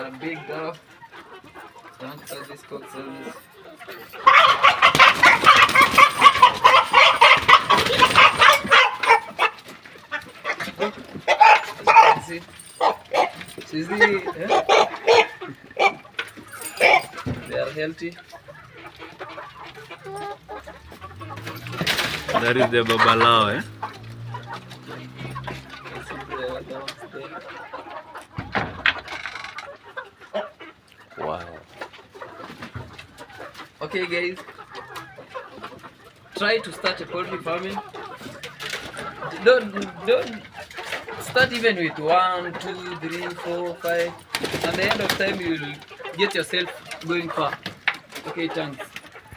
a big dog. Don't touch this cockles. See? See they are healthy. That is the babalao, eh? Wow. Okay guys, try to start a poultry farming. Don't start even with 1, 2, 3, 4, 5. At the end of time, you'll get yourself going far. Okay, thanks.